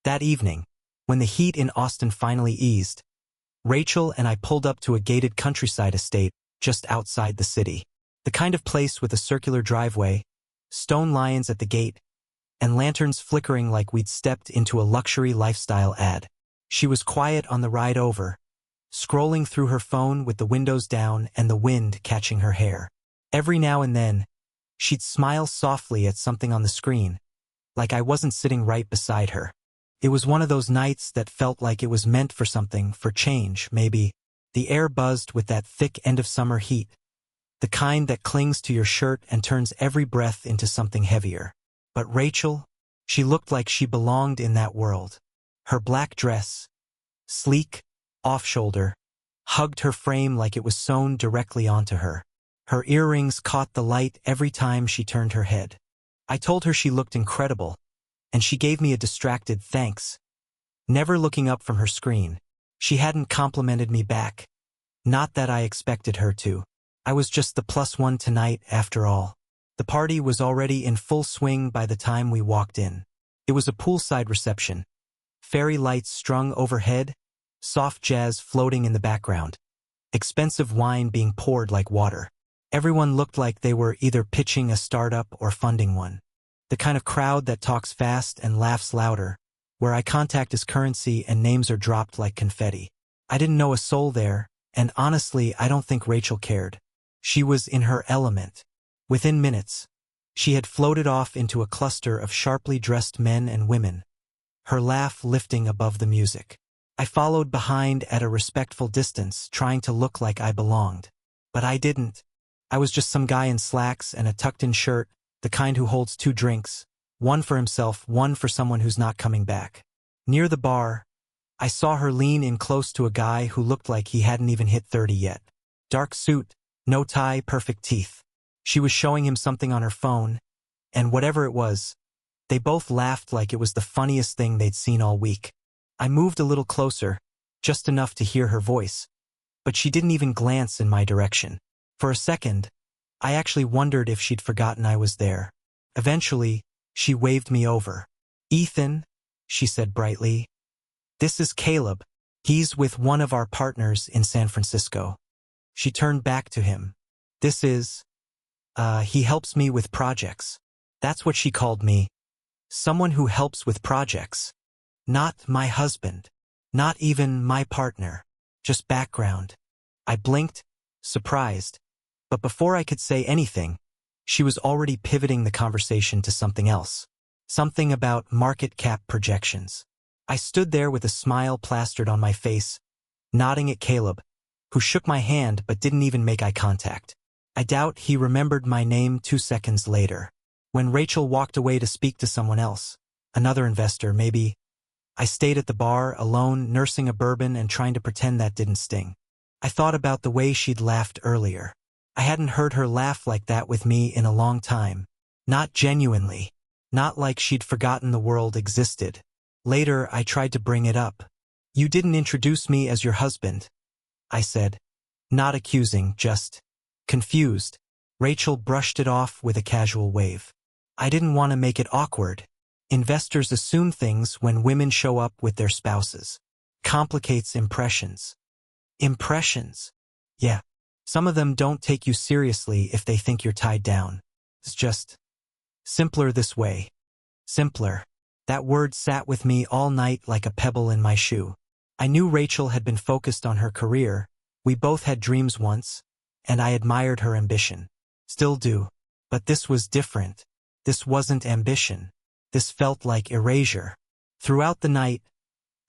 That evening, when the heat in Austin finally eased, Rachel and I pulled up to a gated countryside estate just outside the city. The kind of place with a circular driveway, stone lions at the gate, and lanterns flickering like we'd stepped into a luxury lifestyle ad. She was quiet on the ride over, scrolling through her phone with the windows down and the wind catching her hair. Every now and then, she'd smile softly at something on the screen, like I wasn't sitting right beside her. It was one of those nights that felt like it was meant for something, for change, maybe. The air buzzed with that thick end-of-summer heat, the kind that clings to your shirt and turns every breath into something heavier. But Rachel, she looked like she belonged in that world. Her black dress, sleek, off-shoulder, hugged her frame like it was sewn directly onto her. Her earrings caught the light every time she turned her head. I told her she looked incredible, and she gave me a distracted thanks, never looking up from her screen. She hadn't complimented me back. Not that I expected her to. I was just the plus one tonight, after all. The party was already in full swing by the time we walked in. It was a poolside reception. Fairy lights strung overhead, soft jazz floating in the background, expensive wine being poured like water. Everyone looked like they were either pitching a startup or funding one. The kind of crowd that talks fast and laughs louder, where eye contact is currency and names are dropped like confetti. I didn't know a soul there, and honestly, I don't think Rachel cared. She was in her element. Within minutes, she had floated off into a cluster of sharply dressed men and women, her laugh lifting above the music. I followed behind at a respectful distance, trying to look like I belonged. But I didn't. I was just some guy in slacks and a tucked-in shirt, the kind who holds 2 drinks, one for himself, one for someone who's not coming back. Near the bar, I saw her lean in close to a guy who looked like he hadn't even hit 30 yet. Dark suit, no tie, perfect teeth. She was showing him something on her phone, and whatever it was, they both laughed like it was the funniest thing they'd seen all week. I moved a little closer, just enough to hear her voice, but she didn't even glance in my direction. For a second, I actually wondered if she'd forgotten I was there. Eventually, she waved me over. "Ethan," she said brightly. "This is Caleb. He's with one of our partners in San Francisco." She turned back to him. "This is, he helps me with projects." That's what she called me. Someone who helps with projects. Not my husband. Not even my partner. Just background. I blinked, surprised. But before I could say anything, she was already pivoting the conversation to something else. Something about market cap projections. I stood there with a smile plastered on my face, nodding at Caleb, who shook my hand but didn't even make eye contact. I doubt he remembered my name 2 seconds later. When Rachel walked away to speak to someone else, another investor maybe, I stayed at the bar alone, nursing a bourbon and trying to pretend that didn't sting. I thought about the way she'd laughed earlier. I hadn't heard her laugh like that with me in a long time. Not genuinely. Not like she'd forgotten the world existed. Later, I tried to bring it up. "You didn't introduce me as your husband," I said. Not accusing, just confused. Rachel brushed it off with a casual wave. I didn't want to make it awkward. Investors assume things when women show up with their spouses. Complicates impressions. Impressions. Yeah. Some of them don't take you seriously if they think you're tied down. It's just simpler this way. Simpler. That word sat with me all night like a pebble in my shoe. I knew Rachel had been focused on her career. We both had dreams once, and I admired her ambition. Still do. But this was different. This wasn't ambition. This felt like erasure. Throughout the night,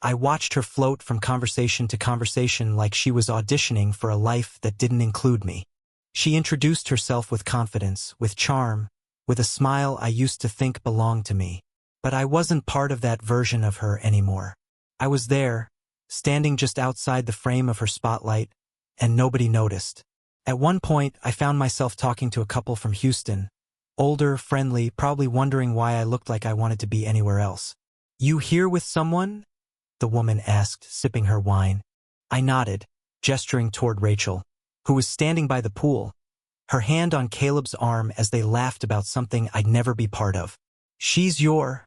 I watched her float from conversation to conversation like she was auditioning for a life that didn't include me. She introduced herself with confidence, with charm, with a smile I used to think belonged to me. But I wasn't part of that version of her anymore. I was there, standing just outside the frame of her spotlight, and nobody noticed. At one point, I found myself talking to a couple from Houston. Older, friendly, probably wondering why I looked like I wanted to be anywhere else. "You here with someone?" the woman asked, sipping her wine. I nodded, gesturing toward Rachel, who was standing by the pool, her hand on Caleb's arm as they laughed about something I'd never be part of. "She's your..."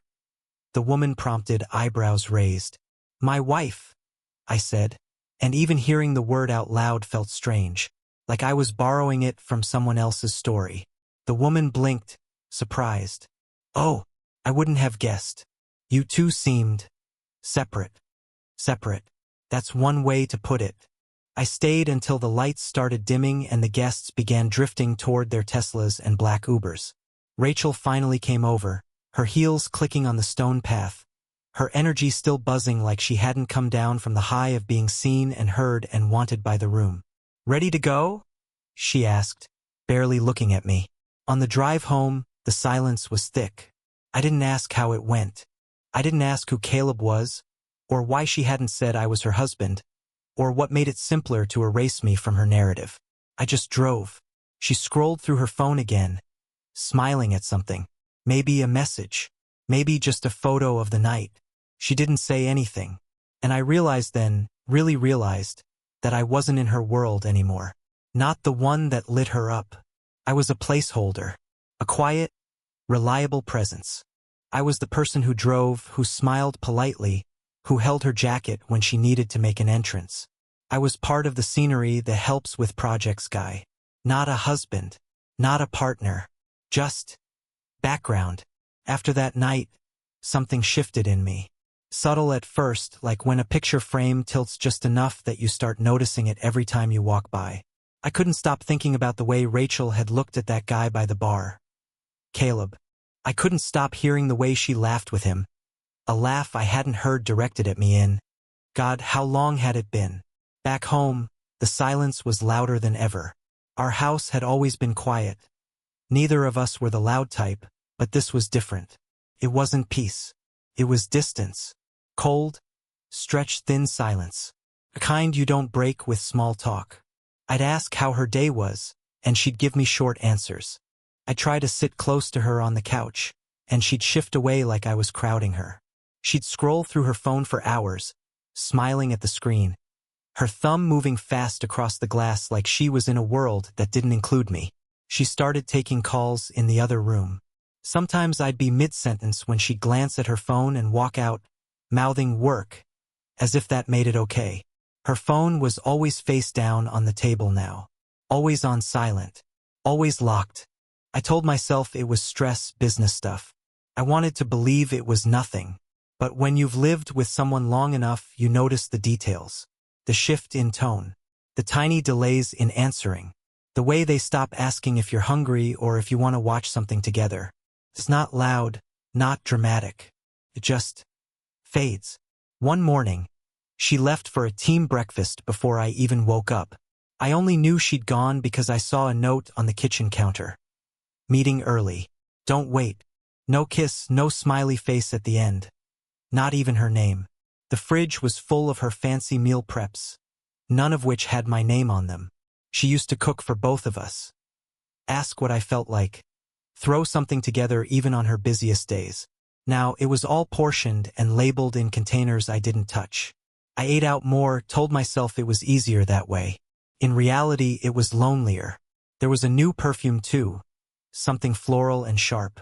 The woman prompted, eyebrows raised. My wife, I said, and even hearing the word out loud felt strange, like I was borrowing it from someone else's story. The woman blinked, surprised. Oh, I wouldn't have guessed. You two seemed separate. Separate. That's one way to put it. I stayed until the lights started dimming and the guests began drifting toward their Teslas and black Ubers. Rachel finally came over, her heels clicking on the stone path, her energy still buzzing like she hadn't come down from the high of being seen and heard and wanted by the room. Ready to go? She asked, barely looking at me. On the drive home, the silence was thick. I didn't ask how it went. I didn't ask who Caleb was, or why she hadn't said I was her husband, or what made it simpler to erase me from her narrative. I just drove. She scrolled through her phone again, smiling at something. Maybe a message. Maybe just a photo of the night. She didn't say anything. And I realized then, really realized, that I wasn't in her world anymore. Not the one that lit her up. I was a placeholder. A quiet, reliable presence. I was the person who drove, who smiled politely, who held her jacket when she needed to make an entrance. I was part of the scenery that helps with projects guy. Not a husband. Not a partner. Just background. After that night, something shifted in me. Subtle at first, like when a picture frame tilts just enough that you start noticing it every time you walk by. I couldn't stop thinking about the way Rachel had looked at that guy by the bar. Caleb. I couldn't stop hearing the way she laughed with him. A laugh I hadn't heard directed at me in. God, how long had it been? Back home, the silence was louder than ever. Our house had always been quiet. Neither of us were the loud type, but this was different. It wasn't peace. It was distance. Cold, stretched thin silence. The kind you don't break with small talk. I'd ask how her day was, and she'd give me short answers. I'd try to sit close to her on the couch, and she'd shift away like I was crowding her. She'd scroll through her phone for hours, smiling at the screen, her thumb moving fast across the glass like she was in a world that didn't include me. She started taking calls in the other room. Sometimes I'd be mid-sentence when she'd glance at her phone and walk out, mouthing work, as if that made it okay. Her phone was always face down on the table now. Always on silent. Always locked. I told myself it was stress, business stuff. I wanted to believe it was nothing. But when you've lived with someone long enough, you notice the details. The shift in tone. The tiny delays in answering. The way they stop asking if you're hungry or if you want to watch something together. It's not loud, not dramatic. It just fades. One morning, she left for a team breakfast before I even woke up. I only knew she'd gone because I saw a note on the kitchen counter. Meeting early. Don't wait. No kiss, no smiley face at the end. Not even her name. The fridge was full of her fancy meal preps, none of which had my name on them. She used to cook for both of us. Ask what I felt like. Throw something together even on her busiest days. Now, it was all portioned and labeled in containers I didn't touch. I ate out more, told myself it was easier that way. In reality, it was lonelier. There was a new perfume too, something floral and sharp.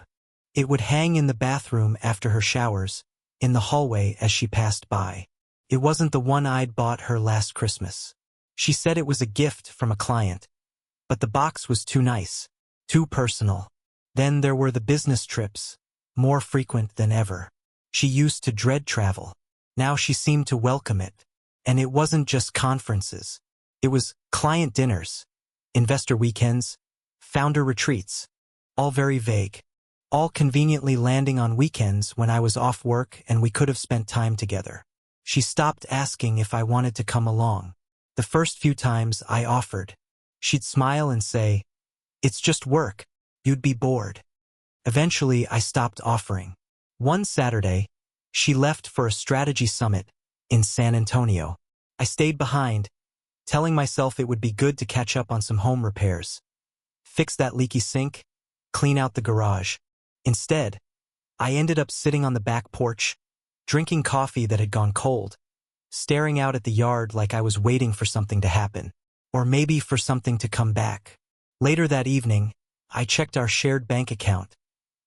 It would hang in the bathroom after her showers, in the hallway as she passed by. It wasn't the one I'd bought her last Christmas. She said it was a gift from a client. But the box was too nice, too personal. Then there were the business trips, more frequent than ever. She used to dread travel. Now she seemed to welcome it. And it wasn't just conferences. It was client dinners, investor weekends, founder retreats, all very vague. All conveniently landing on weekends when I was off work and we could have spent time together. She stopped asking if I wanted to come along. The first few times I offered, she'd smile and say, "It's just work. You'd be bored." Eventually, I stopped offering. One Saturday, she left for a strategy summit in San Antonio. I stayed behind, telling myself it would be good to catch up on some home repairs. Fix that leaky sink, clean out the garage. Instead, I ended up sitting on the back porch, drinking coffee that had gone cold, staring out at the yard like I was waiting for something to happen, or maybe for something to come back. Later that evening, I checked our shared bank account,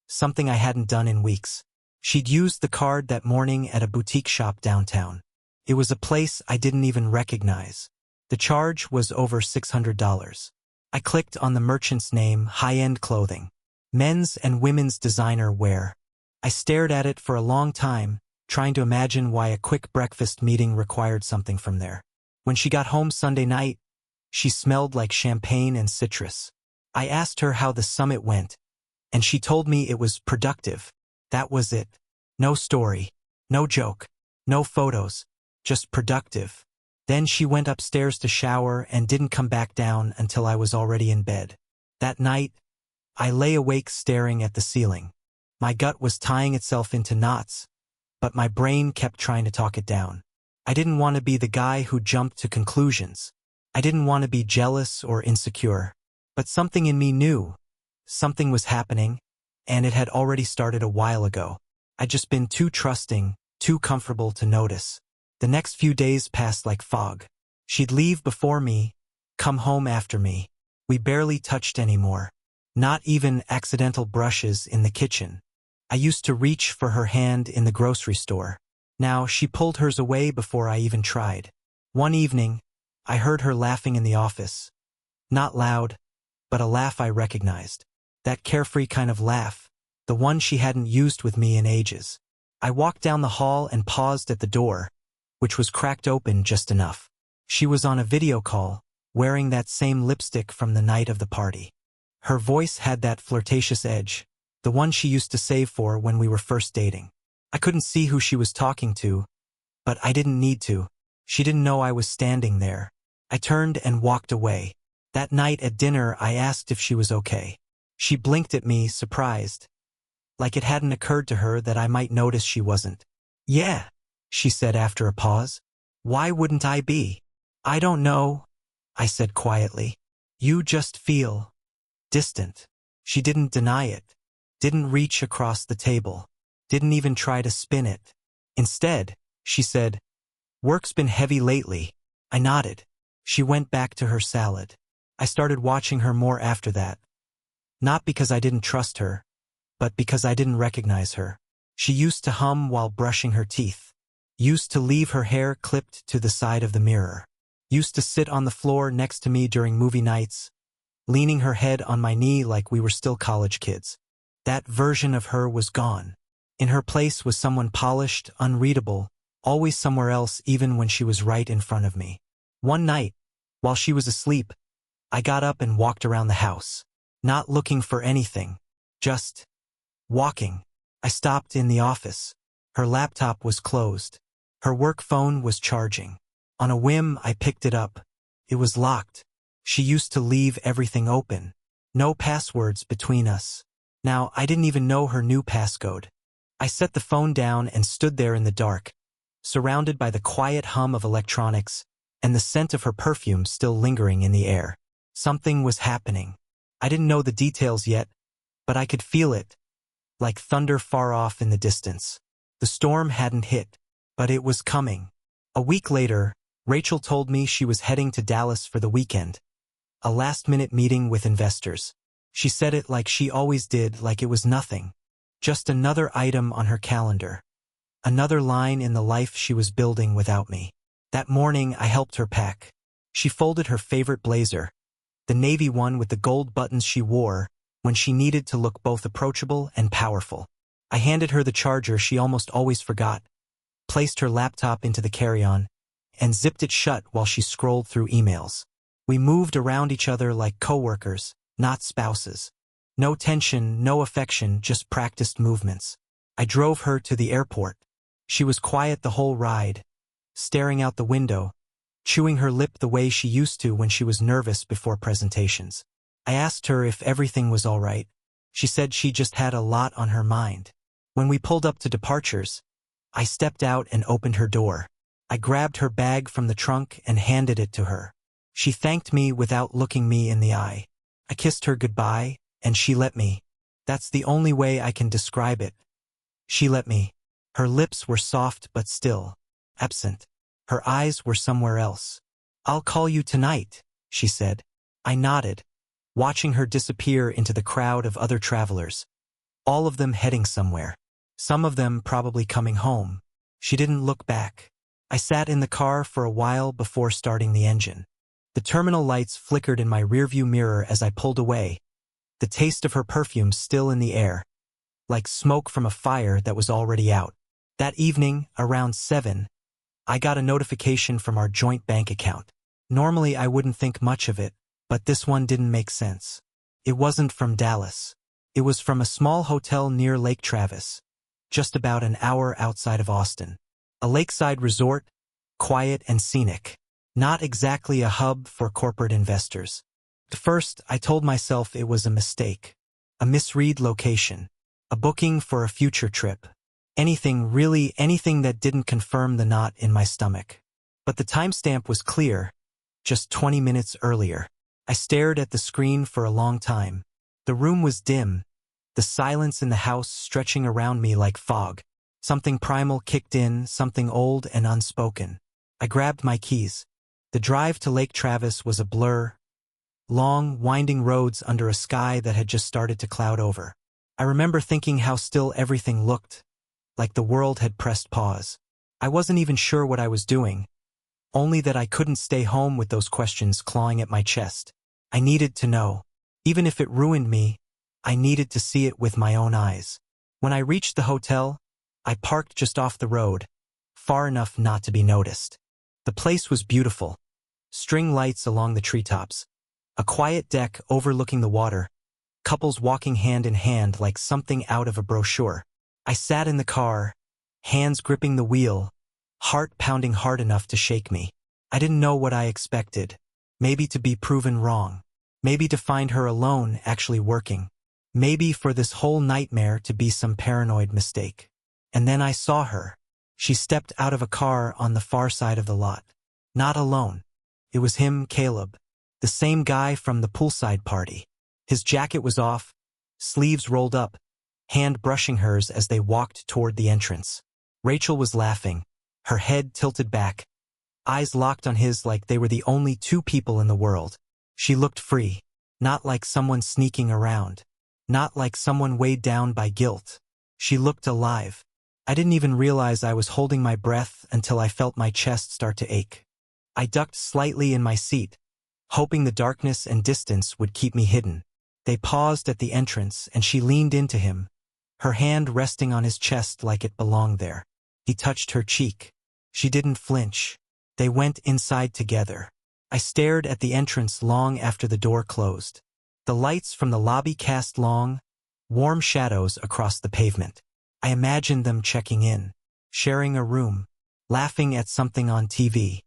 something I hadn't done in weeks. She'd used the card that morning at a boutique shop downtown. It was a place I didn't even recognize. The charge was over $600. I clicked on the merchant's name, high-end clothing. Men's and women's designer wear. I stared at it for a long time, trying to imagine why a quick breakfast meeting required something from there. When she got home Sunday night, she smelled like champagne and citrus. I asked her how the summit went, and she told me it was productive. That was it. No story, no joke, no photos, just productive. Then she went upstairs to shower and didn't come back down until I was already in bed. That night, I lay awake staring at the ceiling. My gut was tying itself into knots, but my brain kept trying to talk it down. I didn't want to be the guy who jumped to conclusions. I didn't want to be jealous or insecure. But something in me knew. Something was happening, and it had already started a while ago. I'd just been too trusting, too comfortable to notice. The next few days passed like fog. She'd leave before me, come home after me. We barely touched anymore. Not even accidental brushes in the kitchen. I used to reach for her hand in the grocery store. Now she pulled hers away before I even tried. One evening, I heard her laughing in the office. Not loud, but a laugh I recognized. That carefree kind of laugh, the one she hadn't used with me in ages. I walked down the hall and paused at the door, which was cracked open just enough. She was on a video call, wearing that same lipstick from the night of the party. Her voice had that flirtatious edge, the one she used to save for when we were first dating. I couldn't see who she was talking to, but I didn't need to. She didn't know I was standing there. I turned and walked away. That night at dinner, I asked if she was okay. She blinked at me, surprised, like it hadn't occurred to her that I might notice she wasn't. "Yeah," she said after a pause. "Why wouldn't I be?" "I don't know," I said quietly. "You just feel distant." She didn't deny it, didn't reach across the table, didn't even try to spin it. Instead, she said, "Work's been heavy lately." I nodded. She went back to her salad. I started watching her more after that. Not because I didn't trust her, but because I didn't recognize her. She used to hum while brushing her teeth. Used to leave her hair clipped to the side of the mirror. Used to sit on the floor next to me during movie nights, leaning her head on my knee like we were still college kids. That version of her was gone. In her place was someone polished, unreadable, always somewhere else even when she was right in front of me. One night, while she was asleep, I got up and walked around the house. Not looking for anything, just walking. I stopped in the office. Her laptop was closed. Her work phone was charging. On a whim, I picked it up. It was locked. She used to leave everything open. No passwords between us. Now, I didn't even know her new passcode. I set the phone down and stood there in the dark, surrounded by the quiet hum of electronics and the scent of her perfume still lingering in the air. Something was happening. I didn't know the details yet, but I could feel it, like thunder far off in the distance. The storm hadn't hit, but it was coming. A week later, Rachel told me she was heading to Dallas for the weekend, a last-minute meeting with investors. She said it like she always did, like it was nothing. Just another item on her calendar. Another line in the life she was building without me. That morning, I helped her pack. She folded her favorite blazer, the navy one with the gold buttons she wore when she needed to look both approachable and powerful. I handed her the charger she almost always forgot, placed her laptop into the carry-on, and zipped it shut while she scrolled through emails. We moved around each other like coworkers, not spouses. No tension, no affection, just practiced movements. I drove her to the airport. She was quiet the whole ride, staring out the window, chewing her lip the way she used to when she was nervous before presentations. I asked her if everything was all right. She said she just had a lot on her mind. When we pulled up to departures, I stepped out and opened her door. I grabbed her bag from the trunk and handed it to her. She thanked me without looking me in the eye. I kissed her goodbye, and she let me. That's the only way I can describe it. She let me. Her lips were soft but still, absent. Her eyes were somewhere else. "I'll call you tonight," she said. I nodded, watching her disappear into the crowd of other travelers, all of them heading somewhere. Some of them probably coming home. She didn't look back. I sat in the car for a while before starting the engine. The terminal lights flickered in my rearview mirror as I pulled away, the taste of her perfume still in the air, like smoke from a fire that was already out. That evening, around 7, I got a notification from our joint bank account. Normally I wouldn't think much of it, but this one didn't make sense. It wasn't from Dallas. It was from a small hotel near Lake Travis, just about an hour outside of Austin. A lakeside resort, quiet and scenic. Not exactly a hub for corporate investors. At first, I told myself it was a mistake. A misread location. A booking for a future trip. Anything, really anything that didn't confirm the knot in my stomach. But the timestamp was clear, just 20 minutes earlier. I stared at the screen for a long time. The room was dim, the silence in the house stretching around me like fog. Something primal kicked in, something old and unspoken. I grabbed my keys. The drive to Lake Travis was a blur. Long, winding roads under a sky that had just started to cloud over. I remember thinking how still everything looked, like the world had pressed pause. I wasn't even sure what I was doing, only that I couldn't stay home with those questions clawing at my chest. I needed to know. Even if it ruined me, I needed to see it with my own eyes. When I reached the hotel, I parked just off the road, far enough not to be noticed. The place was beautiful. String lights along the treetops. A quiet deck overlooking the water. Couples walking hand in hand like something out of a brochure. I sat in the car, hands gripping the wheel, heart pounding hard enough to shake me. I didn't know what I expected. Maybe to be proven wrong. Maybe to find her alone, actually working. Maybe for this whole nightmare to be some paranoid mistake. And then I saw her. She stepped out of a car on the far side of the lot. Not alone. It was him, Caleb. The same guy from the poolside party. His jacket was off, sleeves rolled up, hand brushing hers as they walked toward the entrance. Rachel was laughing, her head tilted back, eyes locked on his like they were the only two people in the world. She looked free, not like someone sneaking around, not like someone weighed down by guilt. She looked alive. I didn't even realize I was holding my breath until I felt my chest start to ache. I ducked slightly in my seat, hoping the darkness and distance would keep me hidden. They paused at the entrance and she leaned into him, her hand resting on his chest like it belonged there. He touched her cheek. She didn't flinch. They went inside together. I stared at the entrance long after the door closed. The lights from the lobby cast long, warm shadows across the pavement. I imagined them checking in, sharing a room, laughing at something on TV.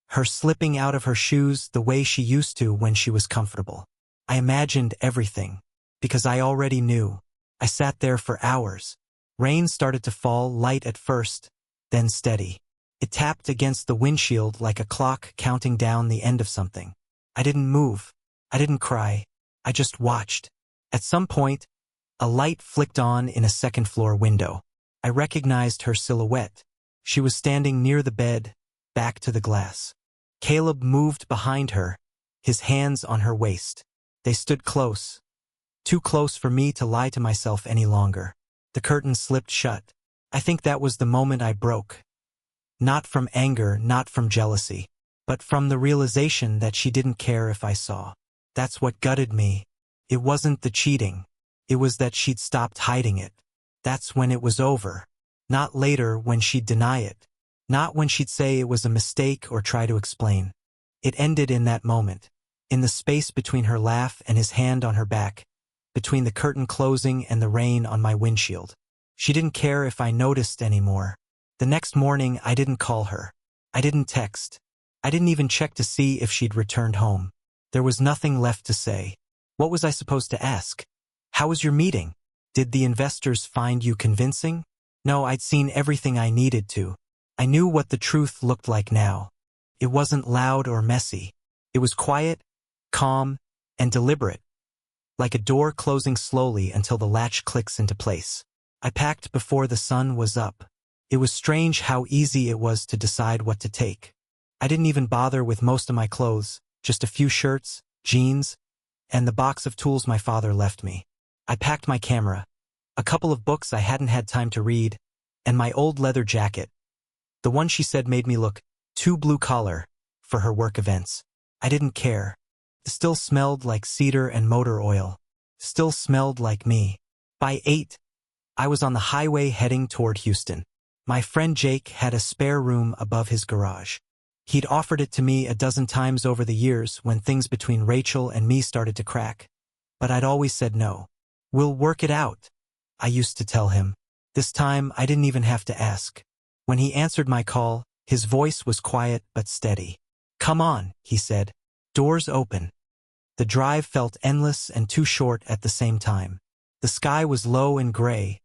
Her slipping out of her shoes the way she used to when she was comfortable. I imagined everything, because I already knew. I sat there for hours. Rain started to fall, light at first, then steady. It tapped against the windshield like a clock counting down the end of something. I didn't move. I didn't cry. I just watched. At some point, a light flicked on in a second-floor window. I recognized her silhouette. She was standing near the bed, back to the glass. Caleb moved behind her, his hands on her waist. They stood close. Too close for me to lie to myself any longer. The curtain slipped shut. I think that was the moment I broke. Not from anger, not from jealousy, but from the realization that she didn't care if I saw. That's what gutted me. It wasn't the cheating. It was that she'd stopped hiding it. That's when it was over. Not later when she'd deny it. Not when she'd say it was a mistake or try to explain. It ended in that moment. In the space between her laugh and his hand on her back. Between the curtain closing and the rain on my windshield. She didn't care if I noticed anymore. The next morning I didn't call her. I didn't text. I didn't even check to see if she'd returned home. There was nothing left to say. What was I supposed to ask? How was your meeting? Did the investors find you convincing? No, I'd seen everything I needed to. I knew what the truth looked like now. It wasn't loud or messy. It was quiet, calm, and deliberate. Like a door closing slowly until the latch clicks into place. I packed before the sun was up. It was strange how easy it was to decide what to take. I didn't even bother with most of my clothes, just a few shirts, jeans, and the box of tools my father left me. I packed my camera, a couple of books I hadn't had time to read, and my old leather jacket. The one she said made me look too blue-collar for her work events. I didn't care. It still smelled like cedar and motor oil. Still smelled like me. By 8, I was on the highway heading toward Houston. My friend Jake had a spare room above his garage. He'd offered it to me a dozen times over the years when things between Rachel and me started to crack. But I'd always said no. "We'll work it out," I used to tell him. This time, I didn't even have to ask. When he answered my call, his voice was quiet but steady. "Come on," he said. Doors open. The drive felt endless and too short at the same time. The sky was low and gray,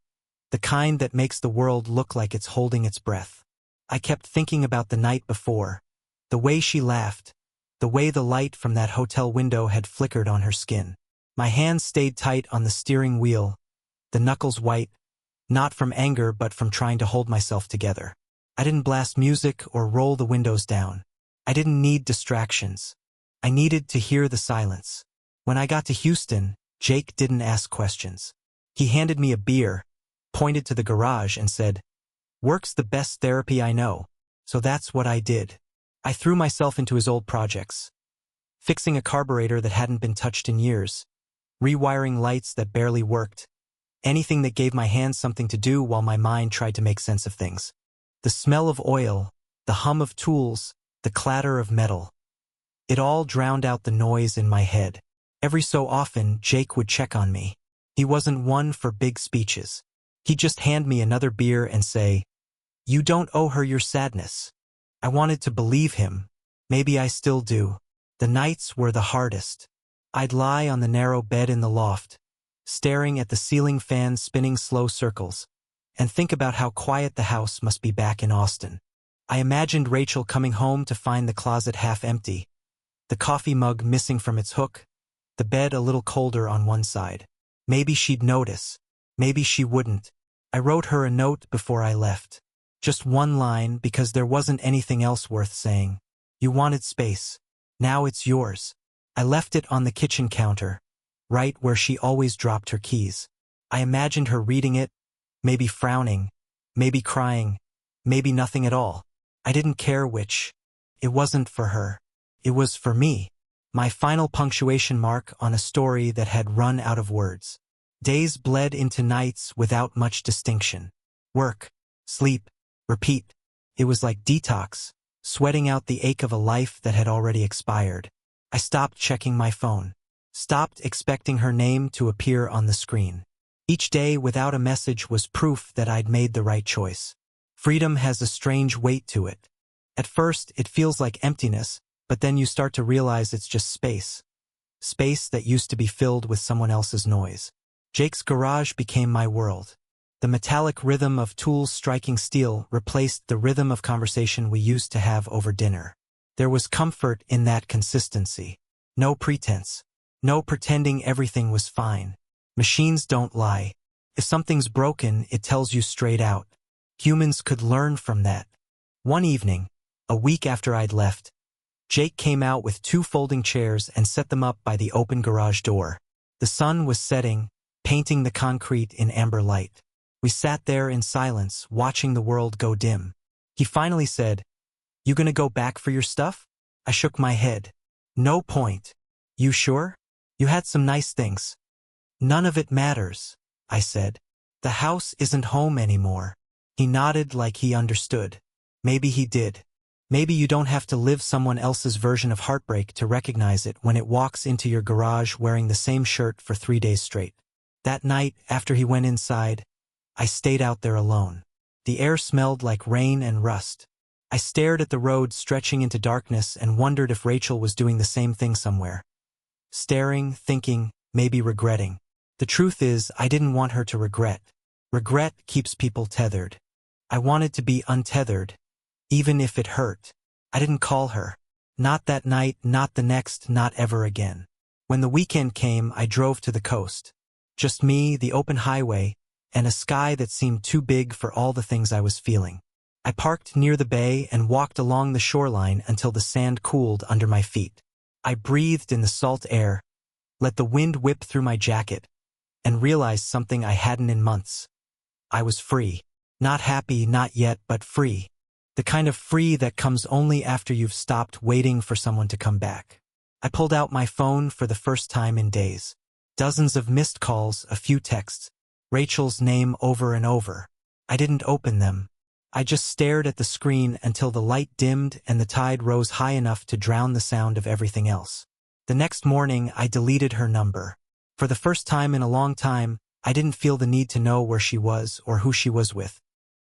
the kind that makes the world look like it's holding its breath. I kept thinking about the night before, the way she laughed, the way the light from that hotel window had flickered on her skin. My hands stayed tight on the steering wheel, the knuckles white, not from anger but from trying to hold myself together. I didn't blast music or roll the windows down. I didn't need distractions. I needed to hear the silence. When I got to Houston, Jake didn't ask questions. He handed me a beer, pointed to the garage and said, "Work's the best therapy I know." So that's what I did. I threw myself into his old projects. Fixing a carburetor that hadn't been touched in years. Rewiring lights that barely worked. Anything that gave my hands something to do while my mind tried to make sense of things. The smell of oil, the hum of tools, the clatter of metal. It all drowned out the noise in my head. Every so often, Jake would check on me. He wasn't one for big speeches. He'd just hand me another beer and say, "You don't owe her your sadness." I wanted to believe him. Maybe I still do. The nights were the hardest. I'd lie on the narrow bed in the loft, staring at the ceiling fan spinning slow circles, and think about how quiet the house must be back in Austin. I imagined Rachel coming home to find the closet half empty, the coffee mug missing from its hook, the bed a little colder on one side. Maybe she'd notice. Maybe she wouldn't. I wrote her a note before I left. Just one line because there wasn't anything else worth saying. "You wanted space. Now it's yours." I left it on the kitchen counter, right where she always dropped her keys. I imagined her reading it, maybe frowning, maybe crying, maybe nothing at all. I didn't care which. It wasn't for her. It was for me. My final punctuation mark on a story that had run out of words. Days bled into nights without much distinction. Work, sleep, repeat. It was like detox, sweating out the ache of a life that had already expired. I stopped checking my phone. Stopped expecting her name to appear on the screen. Each day without a message was proof that I'd made the right choice. Freedom has a strange weight to it. At first, it feels like emptiness, but then you start to realize it's just space. Space that used to be filled with someone else's noise. Jake's garage became my world. The metallic rhythm of tools striking steel replaced the rhythm of conversation we used to have over dinner. There was comfort in that consistency. No pretense. No pretending everything was fine. Machines don't lie. If something's broken, it tells you straight out. Humans could learn from that. One evening, a week after I'd left, Jake came out with 2 folding chairs and set them up by the open garage door. The sun was setting, painting the concrete in amber light. We sat there in silence, watching the world go dim. He finally said, "You gonna go back for your stuff?" I shook my head. "No point." "You sure? You had some nice things." "None of it matters," I said. "The house isn't home anymore." He nodded like he understood. Maybe he did. Maybe you don't have to live someone else's version of heartbreak to recognize it when it walks into your garage wearing the same shirt for 3 days straight. That night, after he went inside, I stayed out there alone. The air smelled like rain and rust. I stared at the road stretching into darkness and wondered if Rachel was doing the same thing somewhere. Staring, thinking, maybe regretting. The truth is, I didn't want her to regret. Regret keeps people tethered. I wanted to be untethered, even if it hurt. I didn't call her. Not that night, not the next, not ever again. When the weekend came, I drove to the coast. Just me, the open highway, and a sky that seemed too big for all the things I was feeling. I parked near the bay and walked along the shoreline until the sand cooled under my feet. I breathed in the salt air, let the wind whip through my jacket, and realized something I hadn't in months. I was free. Not happy, not yet, but free. The kind of free that comes only after you've stopped waiting for someone to come back. I pulled out my phone for the first time in days. Dozens of missed calls, a few texts. Rachel's name over and over. I didn't open them. I just stared at the screen until the light dimmed and the tide rose high enough to drown the sound of everything else. The next morning, I deleted her number. For the first time in a long time, I didn't feel the need to know where she was or who she was with.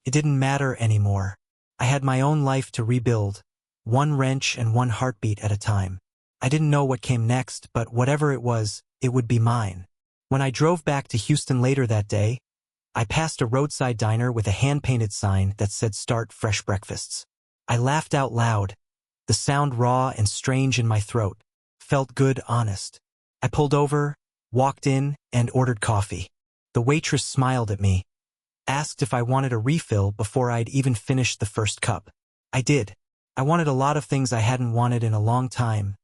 It didn't matter anymore. I had my own life to rebuild, one wrench and one heartbeat at a time. I didn't know what came next, but whatever it was, it would be mine. When I drove back to Houston later that day, I passed a roadside diner with a hand-painted sign that said "Start Fresh Breakfasts." I laughed out loud, the sound raw and strange in my throat. Felt good, honest. I pulled over, walked in, and ordered coffee. The waitress smiled at me, asked if I wanted a refill before I'd even finished the first cup. I did. I wanted a lot of things I hadn't wanted in a long time.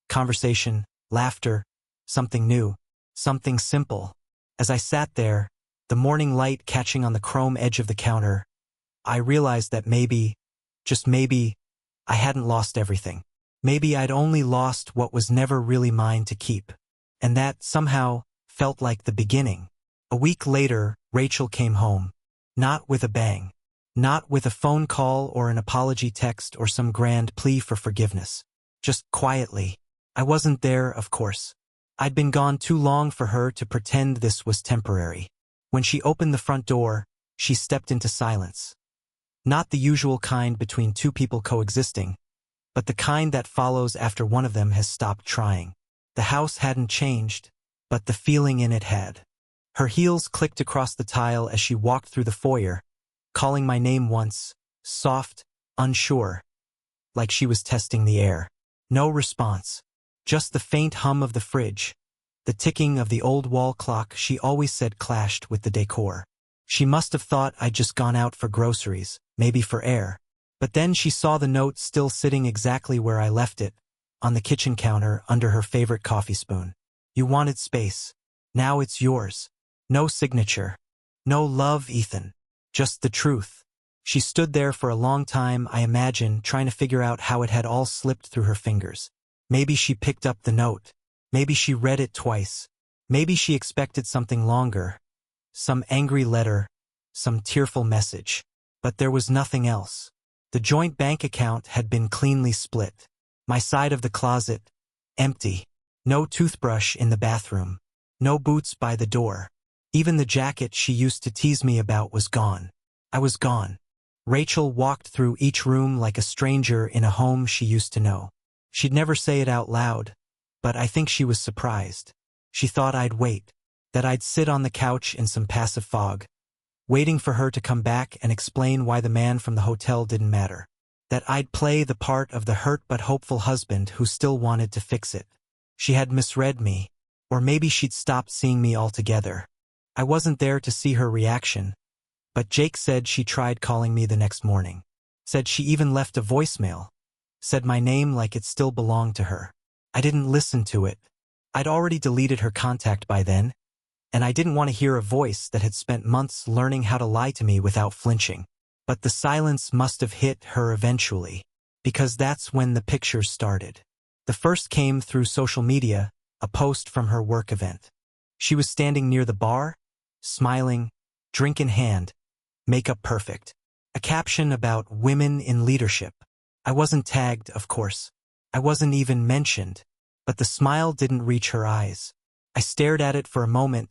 Conversation, laughter, something new, something simple. As I sat there, the morning light catching on the chrome edge of the counter, I realized that maybe, just maybe, I hadn't lost everything. Maybe I'd only lost what was never really mine to keep. And that, somehow, felt like the beginning. A week later, Rachel came home. Not with a bang. Not with a phone call or an apology text or some grand plea for forgiveness. Just quietly. I wasn't there, of course. I'd been gone too long for her to pretend this was temporary. When she opened the front door, she stepped into silence. Not the usual kind between two people coexisting, but the kind that follows after one of them has stopped trying. The house hadn't changed, but the feeling in it had. Her heels clicked across the tile as she walked through the foyer, calling my name once, soft, unsure, like she was testing the air. No response. Just the faint hum of the fridge, the ticking of the old wall clock she always said clashed with the decor. She must have thought I'd just gone out for groceries, maybe for air. But then she saw the note still sitting exactly where I left it, on the kitchen counter under her favorite coffee spoon. You wanted space. Now it's yours. No signature. No love, Ethan. Just the truth. She stood there for a long time, I imagine, trying to figure out how it had all slipped through her fingers. Maybe she picked up the note. Maybe she read it twice. Maybe she expected something longer. Some angry letter. Some tearful message. But there was nothing else. The joint bank account had been cleanly split. My side of the closet, empty. No toothbrush in the bathroom. No boots by the door. Even the jacket she used to tease me about was gone. I was gone. Rachel walked through each room like a stranger in a home she used to know. She'd never say it out loud, but I think she was surprised. She thought I'd wait, that I'd sit on the couch in some passive fog, waiting for her to come back and explain why the man from the hotel didn't matter. That I'd play the part of the hurt but hopeful husband who still wanted to fix it. She had misread me, or maybe she'd stopped seeing me altogether. I wasn't there to see her reaction, but Jake said she tried calling me the next morning. Said she even left a voicemail. Said my name like it still belonged to her. I didn't listen to it. I'd already deleted her contact by then, and I didn't want to hear a voice that had spent months learning how to lie to me without flinching. But the silence must have hit her eventually, because that's when the pictures started. The first came through social media, a post from her work event. She was standing near the bar, smiling, drink in hand, makeup perfect. A caption about women in leadership. I wasn't tagged, of course. I wasn't even mentioned, but the smile didn't reach her eyes. I stared at it for a moment,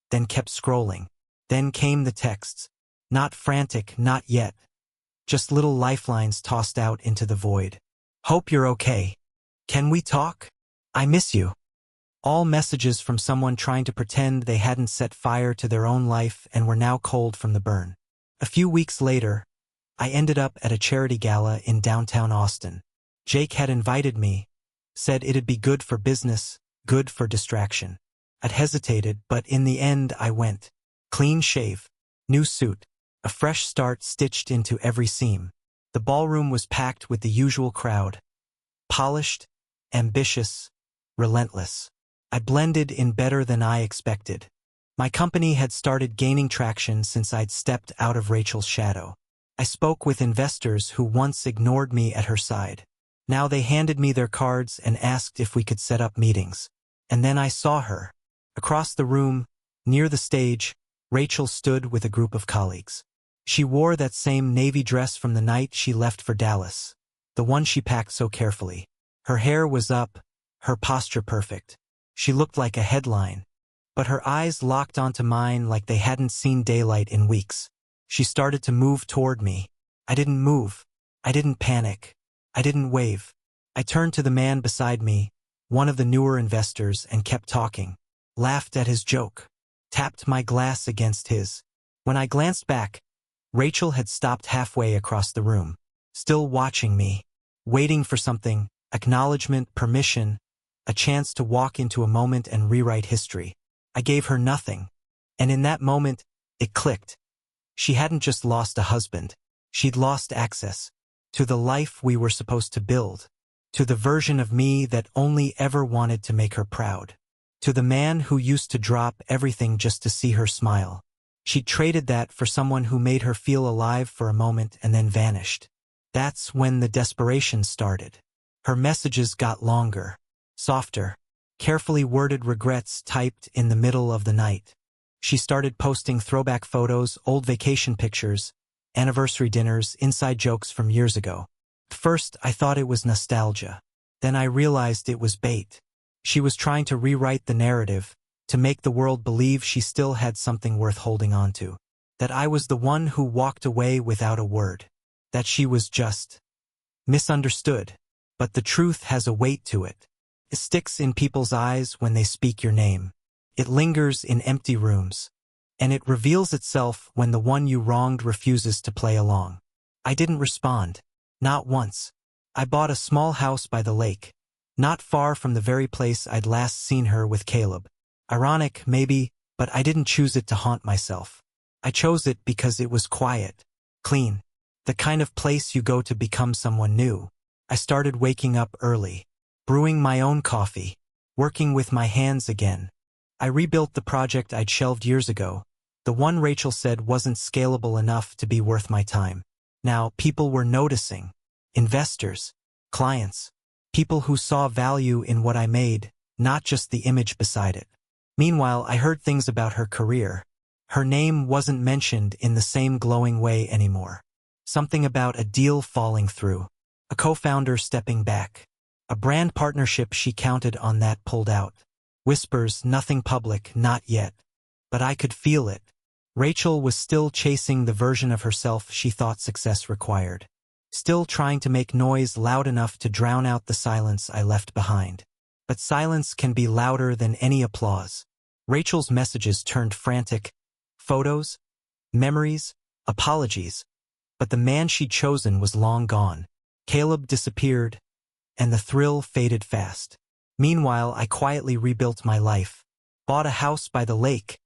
then kept scrolling. Then came the texts. Not frantic, not yet. Just little lifelines tossed out into the void. Hope you're okay. Can we talk? I miss you. All messages from someone trying to pretend they hadn't set fire to their own life and were now cold from the burn. A few weeks later, I ended up at a charity gala in downtown Austin. Jake had invited me, said it'd be good for business, good for distraction. I'd hesitated, but in the end I went. Clean shave, new suit, a fresh start stitched into every seam. The ballroom was packed with the usual crowd. Polished, ambitious, relentless. I blended in better than I expected. My company had started gaining traction since I'd stepped out of Rachel's shadow. I spoke with investors who once ignored me at her side. Now they handed me their cards and asked if we could set up meetings. And then I saw her. Across the room, near the stage, Rachel stood with a group of colleagues. She wore that same navy dress from the night she left for Dallas, the one she packed so carefully. Her hair was up, her posture perfect. She looked like a headline, but her eyes locked onto mine like they hadn't seen daylight in weeks. She started to move toward me. I didn't move. I didn't panic. I didn't wave. I turned to the man beside me, one of the newer investors, and kept talking. Laughed at his joke. Tapped my glass against his. When I glanced back, Rachel had stopped halfway across the room, still watching me, waiting for something, acknowledgement, permission, a chance to walk into a moment and rewrite history. I gave her nothing, and in that moment, it clicked. She hadn't just lost a husband, she'd lost access to the life we were supposed to build, to the version of me that only ever wanted to make her proud, to the man who used to drop everything just to see her smile. She'd traded that for someone who made her feel alive for a moment and then vanished. That's when the desperation started. Her messages got longer, softer, carefully worded regrets typed in the middle of the night. She started posting throwback photos, old vacation pictures, anniversary dinners, inside jokes from years ago. At first, I thought it was nostalgia. Then I realized it was bait. She was trying to rewrite the narrative, to make the world believe she still had something worth holding on to. That I was the one who walked away without a word. That she was just misunderstood. But the truth has a weight to it. It sticks in people's eyes when they speak your name. It lingers in empty rooms. And it reveals itself when the one you wronged refuses to play along. I didn't respond. Not once. I bought a small house by the lake, not far from the very place I'd last seen her with Caleb. Ironic, maybe, but I didn't choose it to haunt myself. I chose it because it was quiet, clean, the kind of place you go to become someone new. I started waking up early, brewing my own coffee, working with my hands again. I rebuilt the project I'd shelved years ago, the one Rachel said wasn't scalable enough to be worth my time. Now, people were noticing. Investors, clients, people who saw value in what I made, not just the image beside it. Meanwhile, I heard things about her career. Her name wasn't mentioned in the same glowing way anymore. Something about a deal falling through, a co-founder stepping back, a brand partnership she counted on that pulled out. Whispers, nothing public, not yet. But I could feel it. Rachel was still chasing the version of herself she thought success required. Still trying to make noise loud enough to drown out the silence I left behind. But silence can be louder than any applause. Rachel's messages turned frantic. Photos, memories, apologies. But the man she'd chosen was long gone. Caleb disappeared, and the thrill faded fast. Meanwhile, I quietly rebuilt my life. Bought a house by the lake.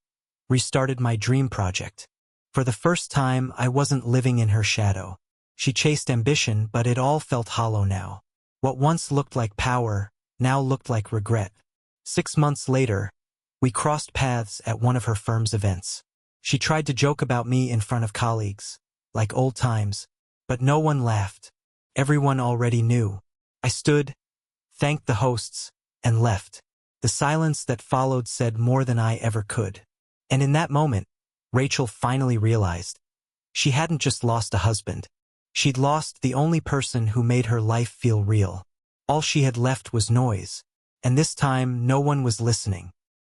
Restarted my dream project. For the first time, I wasn't living in her shadow. She chased ambition, but it all felt hollow now. What once looked like power, now looked like regret. 6 months later, we crossed paths at one of her firm's events. She tried to joke about me in front of colleagues, like old times, but no one laughed. Everyone already knew. I stood, thanked the hosts, and left. The silence that followed said more than I ever could. And in that moment, Rachel finally realized. She hadn't just lost a husband. She'd lost the only person who made her life feel real. All she had left was noise. And this time, no one was listening.